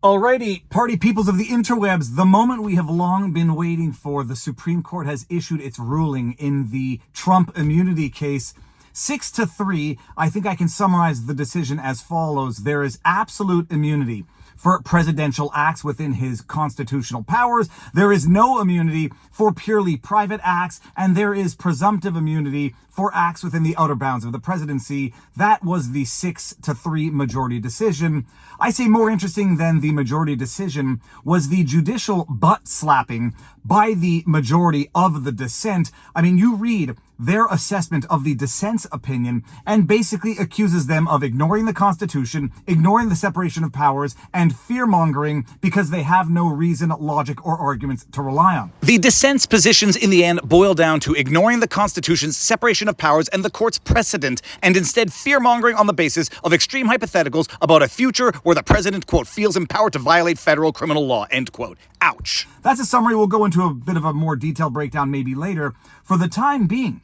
Alrighty, party peoples of the interwebs, the moment we have long been waiting for. The Supreme Court has issued its ruling in the Trump immunity case. 6-3, I think I can summarize the decision as follows. There is absolute immunity for presidential acts within his constitutional powers. There is no immunity for purely private acts, and there is presumptive immunity for acts within the outer bounds of the presidency. That was the 6-3 majority decision. I say more interesting than the majority decision was the judicial butt slapping by the majority of the dissent. I mean, you read their assessment of the dissent's opinion and basically accuses them of ignoring the Constitution, ignoring the separation of powers, and fear-mongering because they have no reason, logic, or arguments to rely on. The dissent's positions in the end boil down to ignoring the Constitution's separation of powers and the court's precedent, and instead fear-mongering on the basis of extreme hypotheticals about a future where the president, quote, feels empowered to violate federal criminal law, end quote. Ouch. That's a summary. We'll go into a bit of a more detailed breakdown maybe later. For the time being,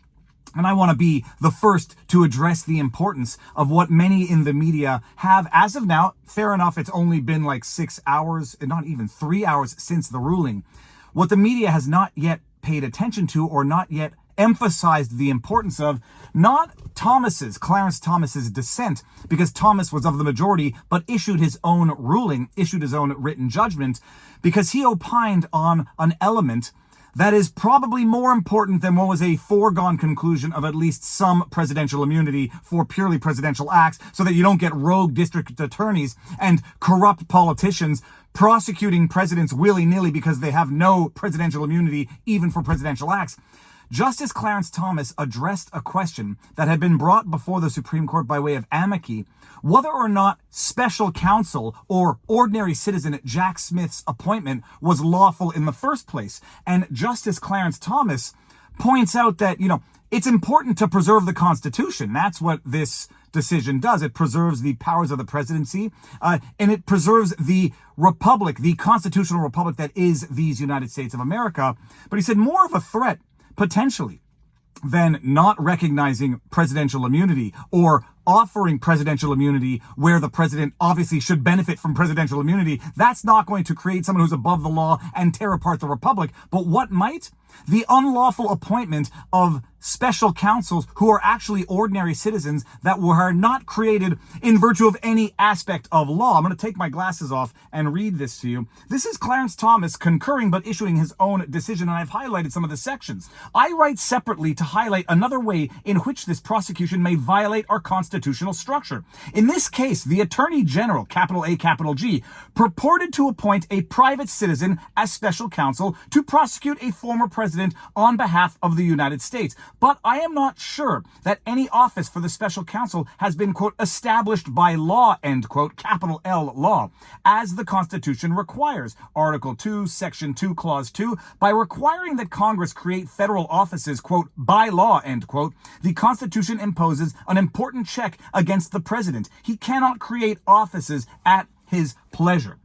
and I want to be the first to address the importance of what many in the media have, as of now, fair enough, it's only been like 6 hours, and not even 3 hours since the ruling. What the media has not yet paid attention to or not yet emphasized the importance of, not Clarence Thomas's dissent, because Thomas was of the majority, but issued his own ruling, issued his own written judgment, because he opined on an element that is probably more important than what was a foregone conclusion of at least some presidential immunity for purely presidential acts, so that you don't get rogue district attorneys and corrupt politicians prosecuting presidents willy-nilly because they have no presidential immunity even for presidential acts. Justice Clarence Thomas addressed a question that had been brought before the Supreme Court by way of amici, whether or not special counsel or ordinary citizen Jack Smith's appointment was lawful in the first place. And Justice Clarence Thomas points out that, it's important to preserve the Constitution. That's what this decision does. It preserves the powers of the presidency, and it preserves the republic, the constitutional republic that is these United States of America. But he said more of a threat, potentially, than not recognizing presidential immunity or offering presidential immunity where the president obviously should benefit from presidential immunity. That's not going to create someone who's above the law and tear apart the republic. But what might? The unlawful appointment of special counsels who are actually ordinary citizens that were not created in virtue of any aspect of law. I'm going to take my glasses off and read this to you. This is Clarence Thomas concurring but issuing his own decision, and I've highlighted some of the sections. I write separately to highlight another way in which this prosecution may violate our constitutional structure. In this case, the Attorney General, capital A, capital G, purported to appoint a private citizen as special counsel to prosecute a former president on behalf of the United States. But I am not sure that any office for the special counsel has been, quote, established by law, end quote, capital L law, as the Constitution requires. Article 2, Section 2, Clause 2, by requiring that Congress create federal offices, quote, by law, end quote, the Constitution imposes an important check against the president. He cannot create offices at his pleasure.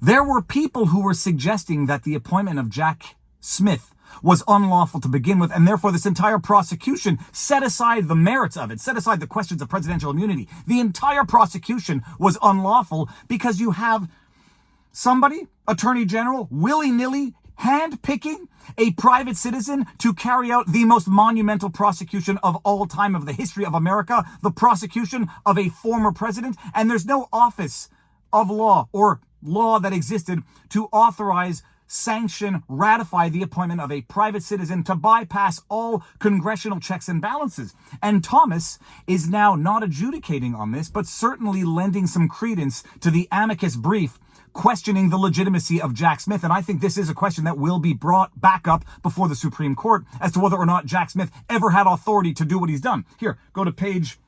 There were people who were suggesting that the appointment of Jack Smith was unlawful to begin with, and therefore this entire prosecution set aside the merits of it, set aside the questions of presidential immunity. The entire prosecution was unlawful because you have somebody, Attorney General, willy-nilly hand-picking a private citizen to carry out the most monumental prosecution of all time of the history of America, the prosecution of a former president, and there's no office of law or law that existed to authorize, sanction, ratify the appointment of a private citizen to bypass all congressional checks and balances. And Thomas is now not adjudicating on this, but certainly lending some credence to the amicus brief questioning the legitimacy of Jack Smith. And I think this is a question that will be brought back up before the Supreme Court as to whether or not Jack Smith ever had authority to do what he's done. Here, go to page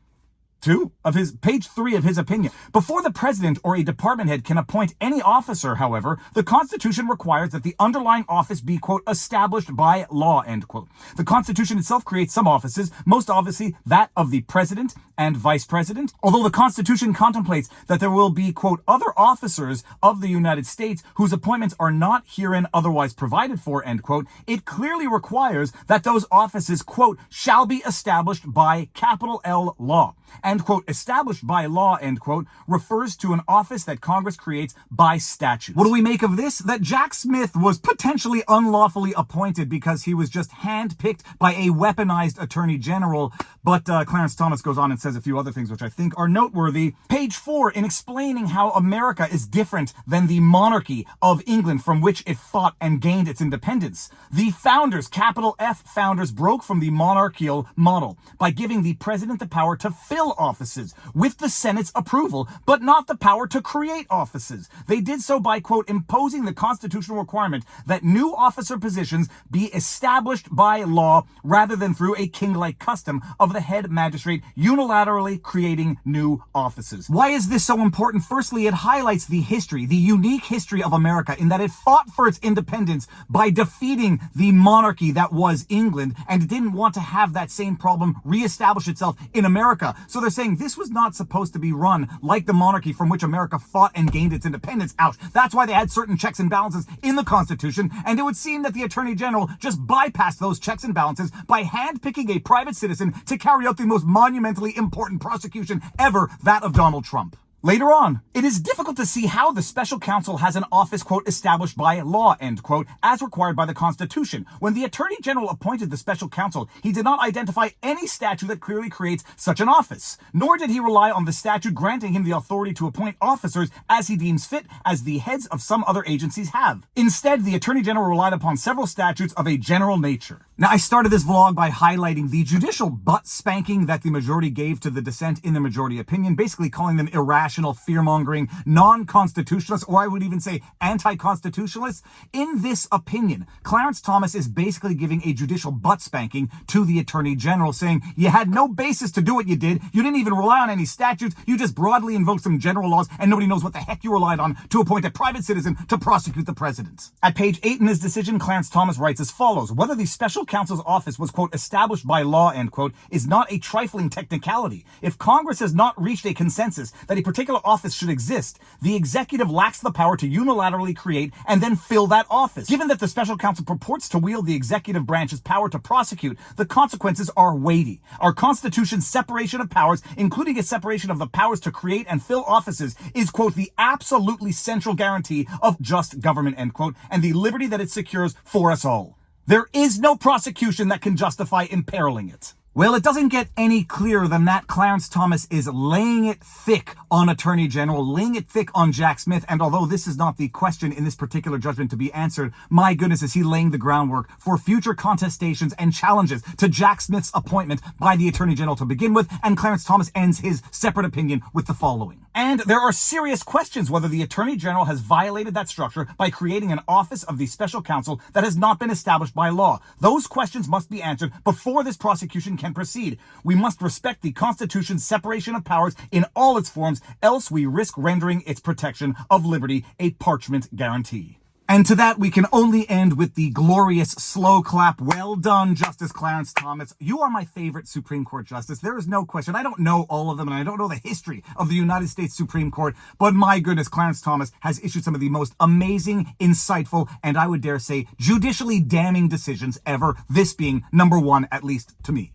3 of his opinion. Before the president or a department head can appoint any officer, however, the Constitution requires that the underlying office be, quote, established by law, end quote. The Constitution itself creates some offices, most obviously that of the president and vice president. Although the Constitution contemplates that there will be, quote, other officers of the United States whose appointments are not herein otherwise provided for, end quote, it clearly requires that those offices, quote, shall be established by capital L law. and, quote, established by law, end quote, refers to an office that Congress creates by statute. What do we make of this? That Jack Smith was potentially unlawfully appointed because he was just handpicked by a weaponized attorney general. But Clarence Thomas goes on and says a few other things which I think are noteworthy. Page 4, in explaining how America is different than the monarchy of England from which it fought and gained its independence. The founders, capital F founders, broke from the monarchical model by giving the president the power to fill offices with the Senate's approval, but not the power to create offices. They did so by, quote, imposing the constitutional requirement that new officer positions be established by law rather than through a king-like custom of the head magistrate unilaterally creating new offices. Why is this so important? Firstly, it highlights the history, the unique history of America, in that it fought for its independence by defeating the monarchy that was England, and it didn't want to have that same problem reestablish itself in America. So they're saying this was not supposed to be run like the monarchy from which America fought and gained its independence out. That's why they had certain checks and balances in the Constitution, and it would seem that the Attorney General just bypassed those checks and balances by handpicking a private citizen to carry out the most monumentally important prosecution ever, that of Donald Trump. Later on, it is difficult to see how the special counsel has an office, quote, established by law, end quote, as required by the Constitution. When the Attorney General appointed the special counsel, he did not identify any statute that clearly creates such an office, nor did he rely on the statute granting him the authority to appoint officers as he deems fit, as the heads of some other agencies have. Instead, the Attorney General relied upon several statutes of a general nature. Now, I started this vlog by highlighting the judicial butt spanking that the majority gave to the dissent in the majority opinion, basically calling them irrational, fear-mongering, non-constitutionalists, or I would even say anti-constitutionalists. In this opinion, Clarence Thomas is basically giving a judicial butt spanking to the Attorney General, saying you had no basis to do what you did, you didn't even rely on any statutes, you just broadly invoked some general laws, and nobody knows what the heck you relied on to appoint a private citizen to prosecute the president. At page 8 in his decision, Clarence Thomas writes as follows: whether the special counsel's office was, quote, established by law, end quote, is not a trifling technicality. If Congress has not reached a consensus that a particular office should exist, the executive lacks the power to unilaterally create and then fill that office. Given that the special counsel purports to wield the executive branch's power to prosecute, the consequences are weighty. Our Constitution's separation of powers, including a separation of the powers to create and fill offices, is, quote, the absolutely central guarantee of just government, end quote, and the liberty that it secures for us all. There is no prosecution that can justify imperiling it. Well, it doesn't get any clearer than that. Clarence Thomas is laying it thick on Attorney General, laying it thick on Jack Smith, and although this is not the question in this particular judgment to be answered, my goodness, is he laying the groundwork for future contestations and challenges to Jack Smith's appointment by the Attorney General to begin with, and Clarence Thomas ends his separate opinion with the following. And there are serious questions whether the Attorney General has violated that structure by creating an office of the special counsel that has not been established by law. Those questions must be answered before this prosecution can proceed. We must respect the Constitution's separation of powers in all its forms, else we risk rendering its protection of liberty a parchment guarantee. And to that, we can only end with the glorious slow clap. Well done, Justice Clarence Thomas. You are my favorite Supreme Court justice. There is no question. I don't know all of them, and I don't know the history of the United States Supreme Court, but my goodness, Clarence Thomas has issued some of the most amazing, insightful, and I would dare say judicially damning decisions ever, this being number one, at least to me.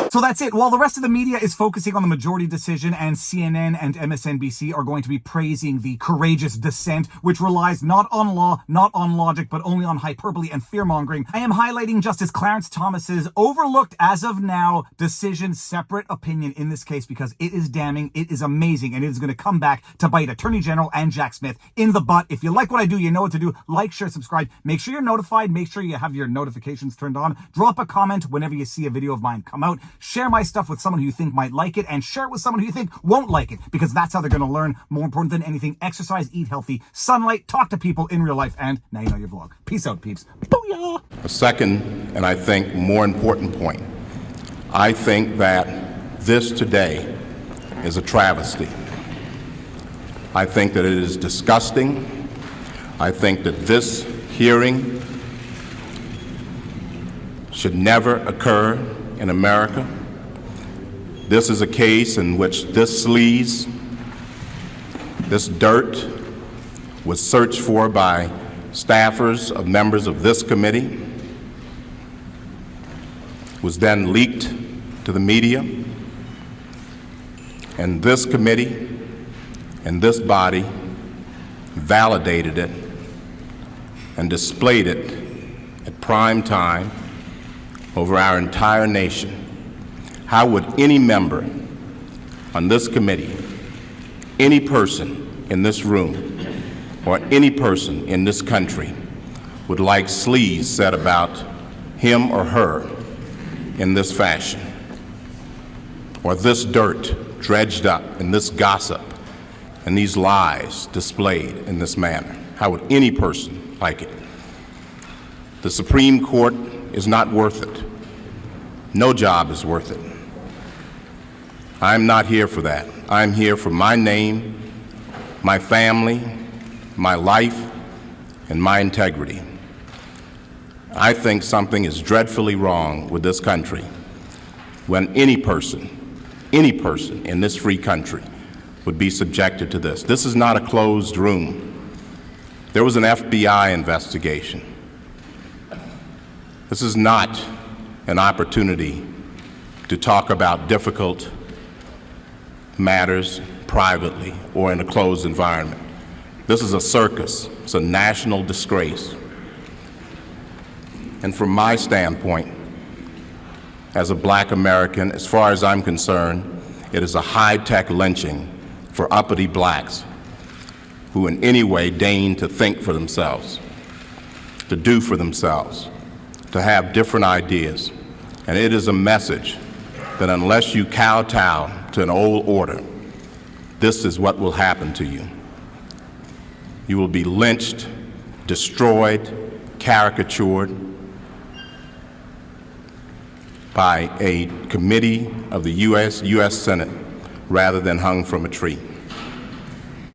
So that's it. While the rest of the media is focusing on the majority decision, and CNN and MSNBC are going to be praising the courageous dissent, which relies not on law, not on logic, but only on hyperbole and fear-mongering, I am highlighting Justice Clarence Thomas's overlooked, as of now, decision, separate opinion in this case, because it is damning, it is amazing, and it is going to come back to bite Attorney General and Jack Smith in the butt. If you like what I do, you know what to do. Like, share, subscribe. Make sure you're notified. Make sure you have your notifications turned on. Drop a comment whenever you see a video of mine come out. Share my stuff with someone who you think might like it, and share it with someone who you think won't like it, because that's how they're going to learn. More important than anything, exercise, eat healthy, sunlight, talk to people in real life, and now you know your vlog. Peace out, peeps. Booyah! A second, and I think more important point, I think that this today is a travesty. I think that it is disgusting. I think that this hearing should never occur in America. This is a case in which this sleaze, this dirt, was searched for by staffers of members of this committee, was then leaked to the media, and this committee and this body validated it and displayed it at prime time over our entire nation. How would any member on this committee, any person in this room, or any person in this country would like sleaze said about him or her in this fashion, or this dirt dredged up, and this gossip and these lies displayed in this manner? How would any person like it? The Supreme Court is not worth it. No job is worth it. I'm not here for that. I'm here for my name, my family, my life, and my integrity. I think something is dreadfully wrong with this country when any person in this free country would be subjected to this. This is not a closed room. There was an FBI investigation. This is not an opportunity to talk about difficult matters privately or in a closed environment. This is a circus. It's a national disgrace. And from my standpoint, as a black American, as far as I'm concerned, it is a high-tech lynching for uppity blacks who in any way deign to think for themselves, to do for themselves, to have different ideas. And it is a message that unless you kowtow to an old order, this is what will happen to you. You will be lynched, destroyed, caricatured by a committee of the U.S. Senate rather than hung from a tree.